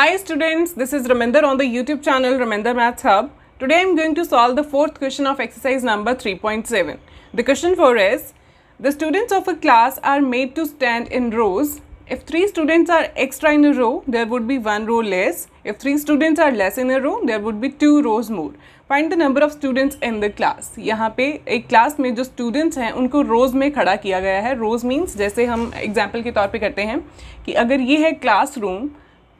Hi students, this is Raminder on the YouTube channel Raminder Maths Hub. Today I am going to solve the fourth question of exercise number 3.7. The question 4 is, the students of a class are made to stand in rows. If 3 students are extra in a row, there would be 1 row less. If 3 students are less in a row, there would be 2 rows more. Find the number of students in the class. यहाँ पे एक class में जो students हैं उनको रोज़ में खड़ा किया गया है. रोज़ मीन्स जैसे हम एग्जाम्पल के तौर पे करते हैं कि अगर ये है क्लासरूम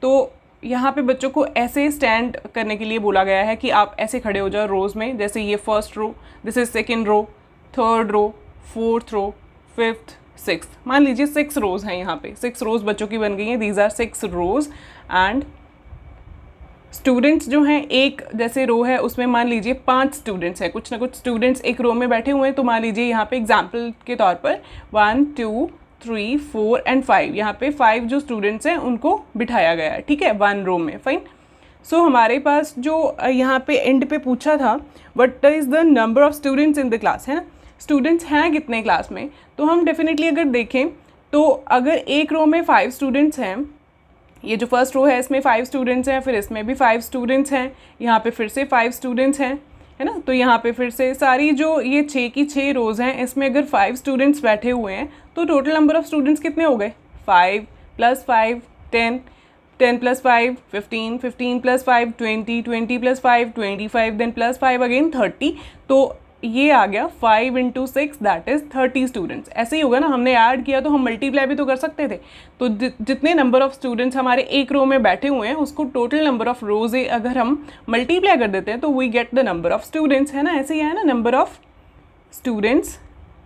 तो यहाँ पे बच्चों को ऐसे स्टैंड करने के लिए बोला गया है कि आप ऐसे खड़े हो जाओ रोज़ में. जैसे ये first row, this is second row, third row, fourth row, fifth, six. मान लीजिए 6 रोज़ हैं यहाँ पे. 6 रोज़ बच्चों की बन गई हैं. These are 6 rows and students जो हैं एक जैसे रो है उसमें मान लीजिए 5 स्टूडेंट्स हैं. कुछ ना कुछ स्टूडेंट्स एक रो में बैठे हुए हैं. तो मान लीजिए यहाँ पे एग्जाम्पल के तौर पर 1 2 3 4 एंड 5. यहाँ पे 5 जो स्टूडेंट्स हैं उनको बिठाया गया है. ठीक है, 1 रो में. फाइन. सो हमारे पास जो यहाँ पे एंड पे पूछा था what is the number of students in the class, है ना. स्टूडेंट्स हैं कितने क्लास में, तो हम डेफिनेटली अगर देखें तो अगर एक रो में 5 स्टूडेंट्स हैं, ये जो फर्स्ट रो है इसमें 5 स्टूडेंट्स हैं, फिर इसमें भी 5 स्टूडेंट्स हैं, यहाँ पे फिर से 5 स्टूडेंट्स हैं, है ना. तो यहाँ पे फिर से सारी जो ये 6 की 6 रोज़ हैं इसमें अगर 5 स्टूडेंट्स बैठे हुए हैं तो टोटल नंबर ऑफ स्टूडेंट्स कितने हो गए. 5 + 5 10, 10 + 5 15, 15 + 5 20, 20 + 5 25, देन +5 अगेन 30. तो ये आ गया 5 × 6 दैट इज़ 30 स्टूडेंट्स. ऐसे ही होगा ना, हमने ऐड किया तो हम मल्टीप्लाई भी तो कर सकते थे. तो जितने नंबर ऑफ स्टूडेंट्स हमारे एक रो में बैठे हुए हैं उसको टोटल नंबर ऑफ रोज़ अगर हम मल्टीप्लाई कर देते हैं तो we get the number of students, है ना. ऐसे ही है ना, नंबर ऑफ स्टूडेंट्स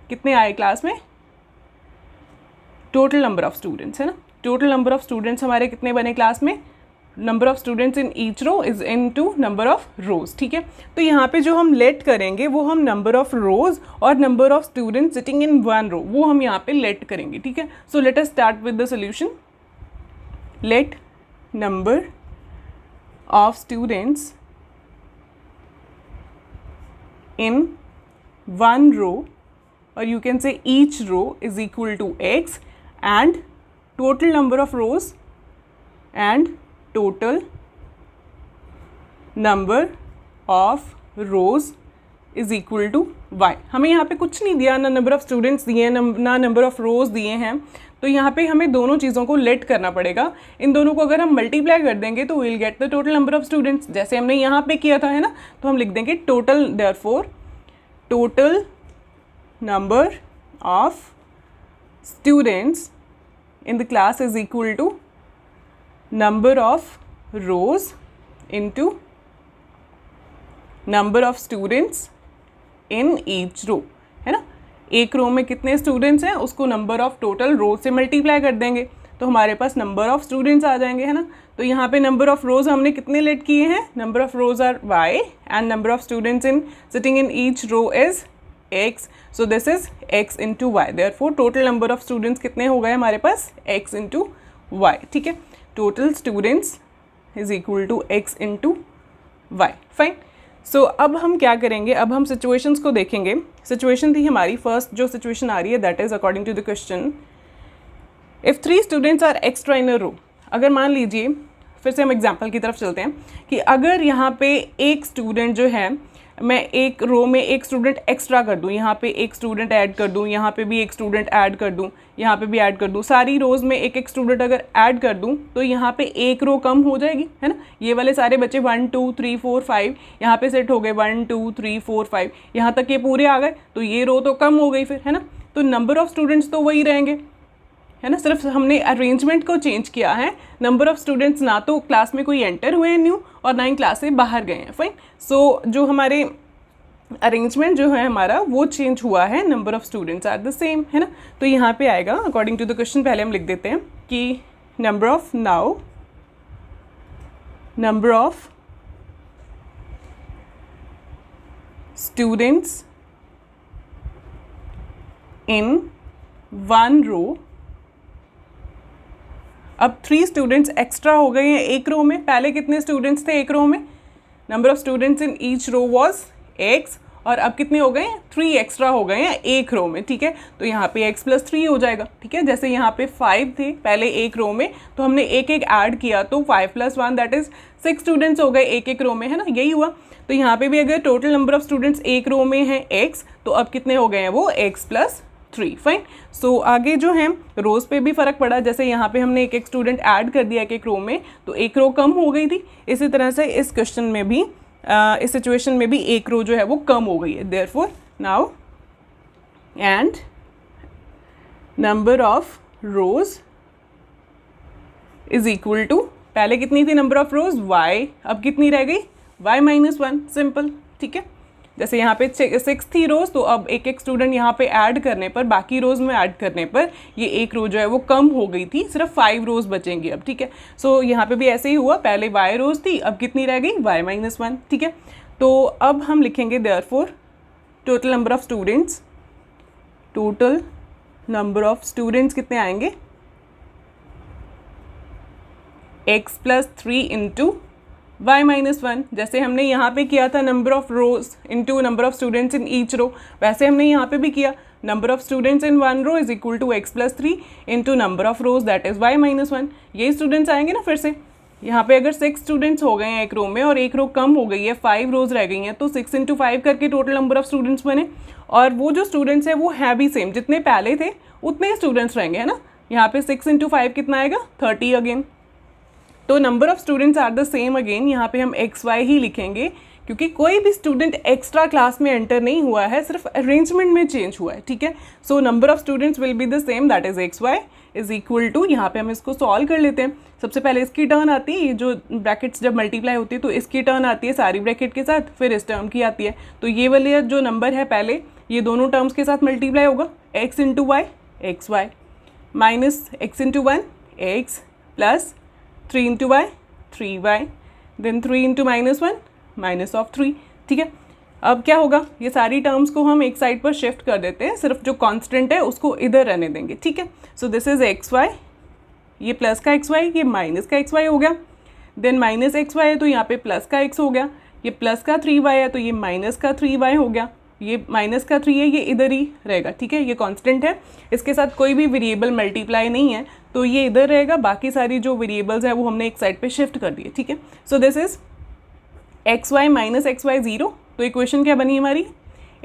कितने आए क्लास में, टोटल नंबर ऑफ स्टूडेंट्स, है ना. टोटल नंबर ऑफ स्टूडेंट्स हमारे कितने बने क्लास में, number of students in each row is into number of rows. ठीक है, तो यहाँ पे जो हम लेट करेंगे वो हम नंबर ऑफ रोज़ और number of students sitting in 1 row वो हम यहाँ पे लेट करेंगे. ठीक है, so let us start with the solution. Let number of students in 1 row or you can say each row is equal to x and total number of rows and total number of rows is equal to y. हमें यहाँ पे कुछ नहीं दिया, ना number of students दिए हैं ना नंबर ऑफ रोज़ दिए हैं. तो यहाँ पे हमें दोनों चीज़ों को लेट करना पड़ेगा. इन दोनों को अगर हम मल्टीप्लाई कर देंगे तो will get the total number of students जैसे हमने यहाँ पे किया था, है ना. तो हम लिख देंगे total, therefore total number of students in the class is equal to number of rows into number of students in each row, है ना. एक रो में कितने स्टूडेंट्स हैं उसको नंबर ऑफ टोटल रोज से मल्टीप्लाई कर देंगे तो हमारे पास नंबर ऑफ स्टूडेंट्स आ जाएंगे, है ना. तो यहाँ पे नंबर ऑफ रोज हमने कितने लेट किए हैं, number of rows are y and number of students in sitting in each row is x. So this is x into y. Therefore total number of students कितने हो गए हमारे पास, x into y. ठीक है, total students is equal to x into y. Fine. So अब हम क्या करेंगे, अब हम situations को देखेंगे. Situation थी हमारी फर्स्ट जो situation आ रही है that is according to the question. If 3 students are extra in a row. अगर मान लीजिए, फिर से हम एग्जाम्पल की तरफ चलते हैं कि अगर यहाँ पे एक स्टूडेंट जो है, मैं एक रो में एक स्टूडेंट एक्स्ट्रा कर दूँ, यहाँ पे एक स्टूडेंट ऐड कर दूँ, यहाँ पे भी एक स्टूडेंट ऐड कर दूँ, यहाँ पे भी ऐड कर दूँ, सारी रोज़ में एक एक स्टूडेंट अगर ऐड कर दूँ तो यहाँ पे एक रो कम हो जाएगी, है ना. ये वाले सारे बच्चे 1 2 3 4 5 यहाँ पे सेट हो गए, 1 2 3 4 5 यहाँ तक ये पूरे आ गए. तो ये रो तो कम हो गई फिर, है ना. तो नंबर ऑफ स्टूडेंट्स तो वही रहेंगे, है ना. सिर्फ हमने अरेंजमेंट को चेंज किया है. नंबर ऑफ स्टूडेंट्स ना तो क्लास में कोई एंटर हुए हैं न्यू और ना ही क्लास से बाहर गए हैं. फाइन. सो जो हमारे अरेंजमेंट जो है हमारा वो चेंज हुआ है, number of students are the same, है ना. तो यहाँ पे आएगा अकॉर्डिंग टू द क्वेश्चन, पहले हम लिख देते हैं कि number of number of students in 1 रो. अब 3 स्टूडेंट्स एक्स्ट्रा हो गए हैं एक रो में. पहले कितने स्टूडेंट्स थे एक रो में, number of students in each row was x और अब कितने हो गए हैं, 3 एक्स्ट्रा हो गए हैं एक रो में, ठीक है। तो यहाँ पे x + 3 हो जाएगा, ठीक है। जैसे यहाँ पे 5 थे पहले एक रो में, तो हमने एक एक ऐड किया तो 5 + 1 दैट इज 6 स्टूडेंट्स हो गए एक एक रो में, है ना, यही हुआ। तो यहाँ पे भी अगर टोटल नंबर ऑफ स्टूडेंट्स एक रो में हैं x, तो अब कितने हो गए हैं वो x + 3, फाइन। सो आगे जो है रोज़ पे भी फ़र्क पड़ा, जैसे यहाँ पे हमने एक एक स्टूडेंट ऐड कर दिया एक रो में, तो एक रो कम हो गई थी। इसी तरह से इस क्वेश्चन में भी इस सिचुएशन में भी एक रो जो है वो कम हो गई है। Therefore now and number of rows is equal to, पहले कितनी थी नंबर ऑफ रोज y, अब कितनी रह गई y - 1, सिंपल, ठीक है। जैसे यहाँ पे 6 थी रोज़, तो अब एक एक स्टूडेंट यहाँ पे ऐड करने पर, बाकी रोज़ में ऐड करने पर ये एक रो जो है वो कम हो गई थी, सिर्फ 5 रोज़ बचेंगी अब, ठीक है। सो यहाँ पे भी ऐसे ही हुआ, पहले y रोज़ थी, अब कितनी रह गई y - 1, ठीक है। तो अब हम लिखेंगे therefore total number of students, total number of students कितने आएंगे, x + 3 इंटू y - 1, जैसे हमने यहाँ पे किया था number of rows into number of students in each row, वैसे हमने यहाँ पे भी किया number of students in 1 row is equal to x + 3 into number of rows that is y - 1। यही स्टूडेंट्स आएंगे ना फिर से। यहाँ पे अगर 6 स्टूडेंट्स हो गए हैं एक रो में और एक रो कम हो गई है, 5 रोज रह गई हैं, तो 6 × 5 करके टोटल नंबर ऑफ स्टूडेंट्स बने। और वो जो स्टूडेंट्स हैं वो हैं भी सेम, जितने पहले थे उतने स्टूडेंट्स रहेंगे, है ना। यहाँ पे 6 × 5 कितना आएगा, 30 अगेन। तो number of students are the same again, यहाँ पे हम XY ही लिखेंगे क्योंकि कोई भी स्टूडेंट एक्स्ट्रा क्लास में एंटर नहीं हुआ है, सिर्फ अरेंजमेंट में चेंज हुआ है, ठीक है। So number of students will be the same that is XY is equal to, यहाँ पे हम इसको सॉल्व कर लेते हैं। सबसे पहले इसकी टर्न आती है, ये जो ब्रैकेट्स जब मल्टीप्लाई होती है तो इसकी टर्न आती है सारी ब्रैकेट के साथ, फिर इस टर्म की आती है। तो ये वाले जो नंबर है पहले ये दोनों टर्म्स के साथ मल्टीप्लाई होगा, x × y XY minus x × 1 x plus 3 × y 3y then 3 × -1 -3, ठीक है। अब क्या होगा, ये सारी टर्म्स को हम एक साइड पर शिफ्ट कर देते हैं, सिर्फ जो कांस्टेंट है उसको इधर रहने देंगे, ठीक है। सो दिस इज XY, ये प्लस का XY, ये माइनस का XY हो गया, देन -XY है तो यहाँ पे प्लस का x हो गया, ये प्लस का 3y है तो ये माइनस का 3y हो गया, ये माइनस का 3 है ये इधर ही रहेगा, ठीक है। ये कांस्टेंट है, इसके साथ कोई भी वेरिएबल मल्टीप्लाई नहीं है तो ये इधर रहेगा, बाकी सारी जो वेरिएबल्स है वो हमने एक साइड पे शिफ्ट कर दिए, ठीक है। So this is XY - XY 0, तो इक्वेशन क्या बनी हमारी,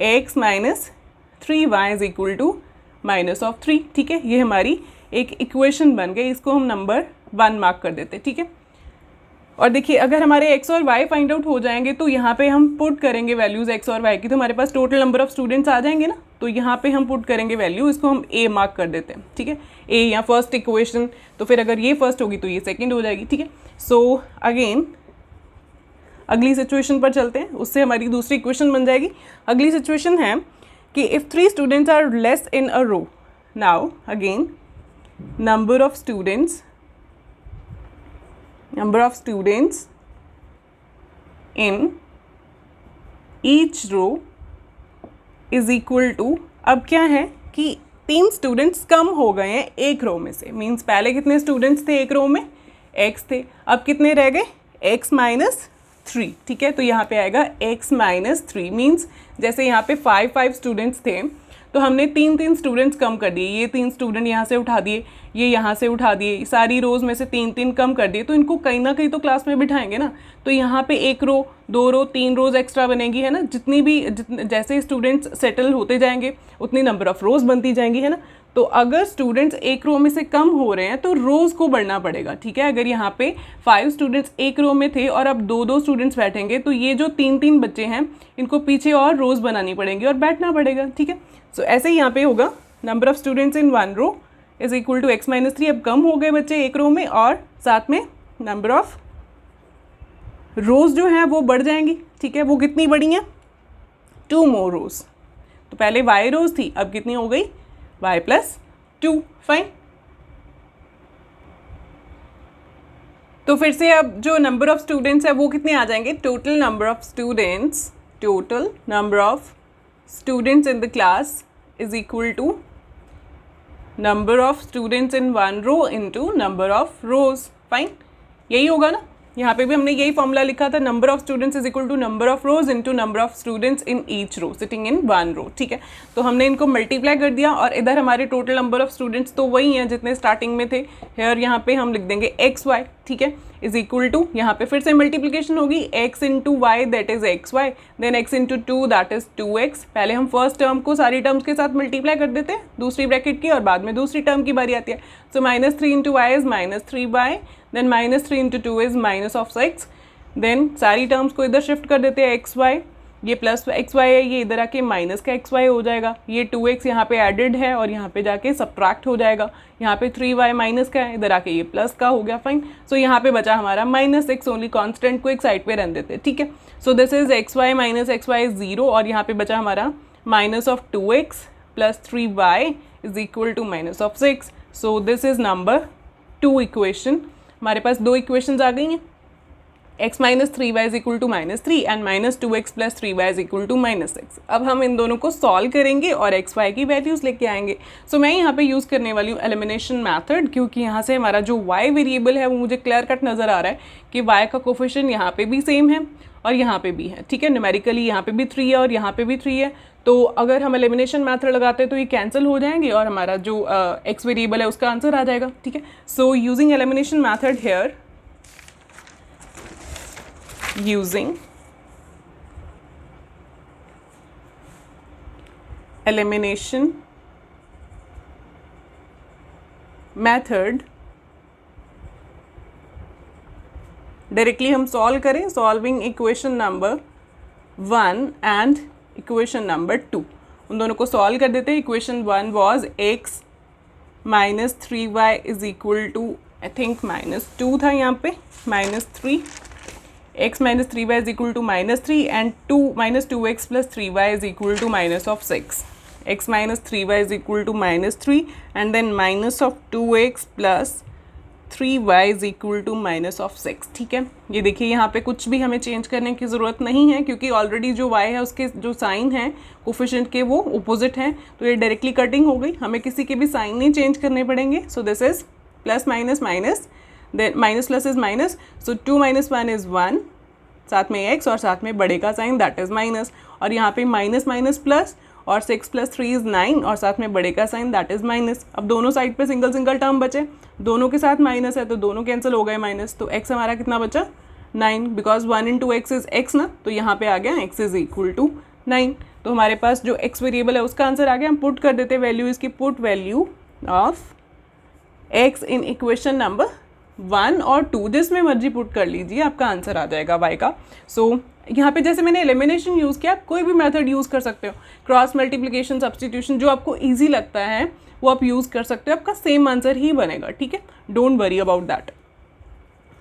x - 3y is equal to -3, ठीक है। ये हमारी एक इक्वेशन बन गई, इसको हम नंबर 1 मार्क कर देते हैं, ठीक है। और देखिए अगर हमारे x और y फाइंड आउट हो जाएंगे तो यहाँ पे हम पुट करेंगे वैल्यूज़ x और y की, तो हमारे पास टोटल नंबर ऑफ स्टूडेंट्स आ जाएंगे ना, तो यहाँ पे हम पुट करेंगे वैल्यू, इसको हम a मार्क कर देते हैं, ठीक है। a या फर्स्ट इक्वेशन, तो फिर अगर ये फर्स्ट होगी तो ये सेकंड हो जाएगी, ठीक है। सो अगेन अगली सिचुएशन पर चलते हैं, उससे हमारी दूसरी इक्वेशन बन जाएगी। अगली सिचुएशन है कि if 3 students are less in a row, now again number of students in each row is equal to, अब क्या है कि 3 स्टूडेंट्स कम हो गए हैं एक रो में से, मीन्स पहले कितने स्टूडेंट्स थे एक रो में, x थे, अब कितने रह गए x - 3, ठीक है। तो यहाँ पे आएगा x - 3, मीन्स जैसे यहाँ पे 5 स्टूडेंट्स थे तो हमने 3 स्टूडेंट्स कम कर दिए, ये 3 स्टूडेंट यहाँ से उठा दिए, ये यहाँ से उठा दिए, सारी रोज़ में से 3 कम कर दिए, तो इनको कहीं ना कहीं तो क्लास में बिठाएंगे ना, तो यहाँ पे 1 रो 2 रो 3 रोज़ एक्स्ट्रा बनेगी, है ना। जितनी भी जैसे स्टूडेंट्स सेटल होते जाएंगे उतनी नंबर ऑफ़ रोज़ बनती जाएंगी, है ना। तो अगर स्टूडेंट्स एक रो में से कम हो रहे हैं तो रोज़ को बढ़ना पड़ेगा, ठीक है। अगर यहाँ पे 5 स्टूडेंट्स एक रो में थे और अब 2 स्टूडेंट्स बैठेंगे तो ये जो 3 बच्चे हैं इनको पीछे और रोज़ बनानी पड़ेंगी और बैठना पड़ेगा, ठीक है। सो ऐसे ही यहाँ पे होगा number of students in 1 row is equal to x - 3, अब कम हो गए बच्चे एक रो में और साथ में नंबर ऑफ रोज़ जो हैं वो बढ़ जाएंगी, ठीक है। वो कितनी बढ़ी हैं, 2 मोर रोज़, तो पहले y रोज़ थी, अब कितनी हो गई y + 2, फाइन। तो फिर से अब जो नंबर ऑफ स्टूडेंट्स है वो कितने आ जाएंगे, total number of students in the class is equal to number of students in 1 row into number of rows, fine, यही होगा ना। यहाँ पे भी हमने यही फॉर्मूला लिखा था, number of students is equal to number of rows into number of students in each row sitting in one row, ठीक है। तो हमने इनको मल्टीप्लाई कर दिया और इधर हमारे टोटल नंबर ऑफ स्टूडेंट्स तो वही हैं जितने स्टार्टिंग में थे। हेयर यहाँ पे हम लिख देंगे एक्स वाई, ठीक है, इज इक्वल टू, यहाँ पे फिर से मल्टीप्लीकेशन होगी, x into y that is x y, then x into two that is 2x। पहले हम फर्स्ट टर्म को सारी टर्म्स के साथ मल्टीप्लाई कर देते हैं दूसरी ब्रैकेट की, और बाद में दूसरी टर्म की बारी आती है। So -3 into y is -3y, then -3 into 2 is -6, then सारी टर्म्स को इधर शिफ्ट कर देते हैं, एक्स वाई, ये प्लस एक्स वाई है, ये इधर आके माइनस का एक्स वाई हो जाएगा, ये 2x यहाँ पे एडेड है और यहाँ पे जाके सब्ट्रैक्ट हो जाएगा, यहाँ पे 3y माइनस का है, इधर आके ये प्लस का हो गया, फाइन। सो यहाँ पे बचा हमारा -6 ओनली, कॉन्स्टेंट को एक साइड पे रन देते हैं, ठीक है। So this is x y minus x y 0, और यहाँ पे बचा हमारा -2x plus 3y is equal to -6। So this is number 2 equation. हमारे पास 2 इक्वेशंस आ गई हैं, x minus 3y is equal to -3 and -2x plus 3y is equal to -6। अब हम इन दोनों को सॉल्व करेंगे और x y की वैल्यूज़ लेके आएंगे। सो मैं यहाँ पे यूज़ करने वाली हूँ एलिमिनेशन मेथड, क्योंकि यहाँ से हमारा जो y वेरिएबल है वो मुझे क्लियर कट नज़र आ रहा है कि y का कोफिशिएंट यहाँ पे भी सेम है और यहाँ पे भी है, ठीक है। न्यूमेरिकली यहाँ पे भी 3 है और यहाँ पे भी 3 है, तो अगर हम एलिमिनेशन मेथड लगाते हैं तो ये कैंसिल हो जाएंगे और हमारा जो x वेरिएबल है उसका आंसर आ जाएगा, ठीक है। So using elimination method here, using elimination method, directly हम सॉल्व करें, solving equation number 1 and equation number 2, उन दोनों को सॉल्व कर देते हैं। Equation 1 was x minus 3y is equal to, I think -2 था यहाँ पे, -3, x minus 3y is equal to -3 and -2x plus 3y is equal to -6। x minus 3y is equal to -3 and then -2x plus 3y is equal to -6, ठीक है। ये देखिए यहाँ पे कुछ भी हमें चेंज करने की ज़रूरत नहीं है, क्योंकि ऑलरेडी जो y है उसके जो साइन हैं कोफिशिएंट के वो अपोजिट हैं, तो ये डायरेक्टली कटिंग हो गई, हमें किसी के भी साइन नहीं चेंज करने पड़ेंगे। So this is plus minus minus, then minus plus is minus, so 2 - 1 is 1, साथ में x और साथ में बड़े का साइन दैट इज़ माइनस, और यहाँ पे माइनस माइनस प्लस, और 6 + 3 इज़ 9 और साथ में बड़े का साइन दैट इज़ माइनस। अब दोनों साइड पे सिंगल सिंगल टर्म बचे, दोनों के साथ माइनस है तो दोनों कैंसिल हो गए माइनस, तो x हमारा कितना बचा 9, बिकॉज 1 × x इज़ x ना, तो यहाँ पे आ गया x इज़ इक्वल टू 9। तो हमारे पास जो x वेरिएबल है उसका आंसर आ गया। हम पुट कर देते वैल्यू, इसकी put value of x in equation number 1 और 2, जिसमें मर्जी पुट कर लीजिए, आपका आंसर आ जाएगा y का। सो यहाँ पे जैसे मैंने एलिमिनेशन यूज़ किया, आप कोई भी मेथड यूज़ कर सकते हो, क्रॉस मल्टीप्लिकेशन, सब्सटीट्यूशन, जो आपको ईजी लगता है वो आप यूज़ कर सकते हो, आपका सेम आंसर ही बनेगा, ठीक है, don't worry about that.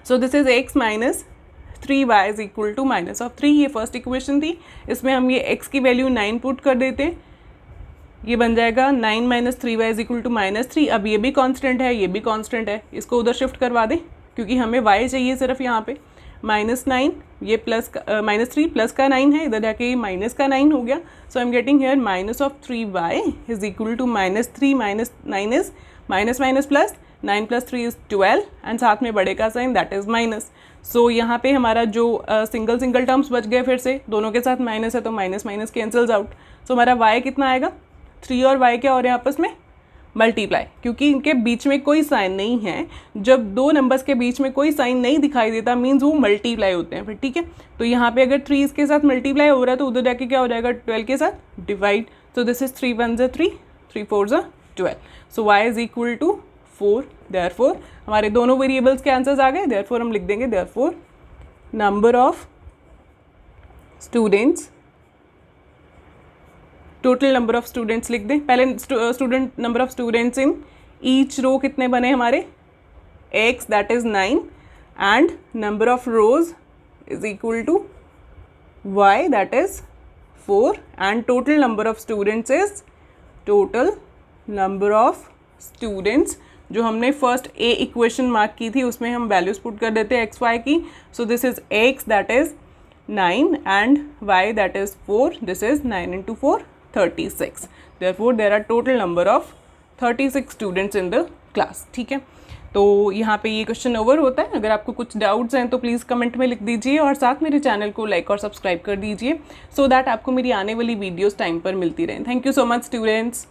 So this is x minus 3y is equal to -3, ये फर्स्ट इक्वेशन थी, इसमें हम ये x की वैल्यू 9 पुट कर देते हैं, ये बन जाएगा 9 - 3y इज इक्वल टू -3। अब ये भी कांस्टेंट है, ये भी कांस्टेंट है, इसको उधर शिफ्ट करवा दें क्योंकि हमें y चाहिए सिर्फ यहाँ पे। -9, ये प्लस -3 प्लस का 9 है, इधर जाके ये माइनस का 9 हो गया। So I am getting here -3y is equal to -3 - 9 is minus plus, 9 + 3 is 12 and साथ में बड़े का sign that is minus. So यहाँ पे हमारा जो सिंगल सिंगल टर्म्स बच गए, फिर से दोनों के साथ माइनस है तो माइनस माइनस कैंसल्स आउट। सो हमारा y कितना आएगा, 3 और y क्या हो रहे हैं आपस में मल्टीप्लाई, क्योंकि इनके बीच में कोई साइन नहीं है। जब दो नंबर्स के बीच में कोई साइन नहीं दिखाई देता मीन्स वो मल्टीप्लाई होते हैं फिर, ठीक है। तो यहाँ पे अगर 3 इसके साथ मल्टीप्लाई हो रहा है तो उधर जाके क्या हो जाएगा, 12 के साथ divide. So this is 3 × 1 = 3, 3 × 4 = 12। So y is equal to 4। Therefore हमारे दोनों वेरिएबल्स के आंसर्स आ गए। देयरफॉर हम लिख देंगे therefore number of students, total number of students लिख दें। पहले student number of students in each row कितने बने हमारे, x that is 9 and number of rows is equal to y that is 4 and total number of students is, total number of students जो हमने first A equation mark की थी उसमें हम values put कर देते हैं x y की। सो this is x that is 9 and y that is 4, this is 9 × 4 36। Therefore there are total number of 36 students in the class, ठीक है। तो यहाँ पे ये क्वेश्चन ओवर होता है। अगर आपको कुछ डाउट्स हैं तो प्लीज़ कमेंट में लिख दीजिए और साथ मेरे चैनल को लाइक और सब्सक्राइब कर दीजिए, सो दैट आपको मेरी आने वाली वीडियोस टाइम पर मिलती रहें। Thank you so much students.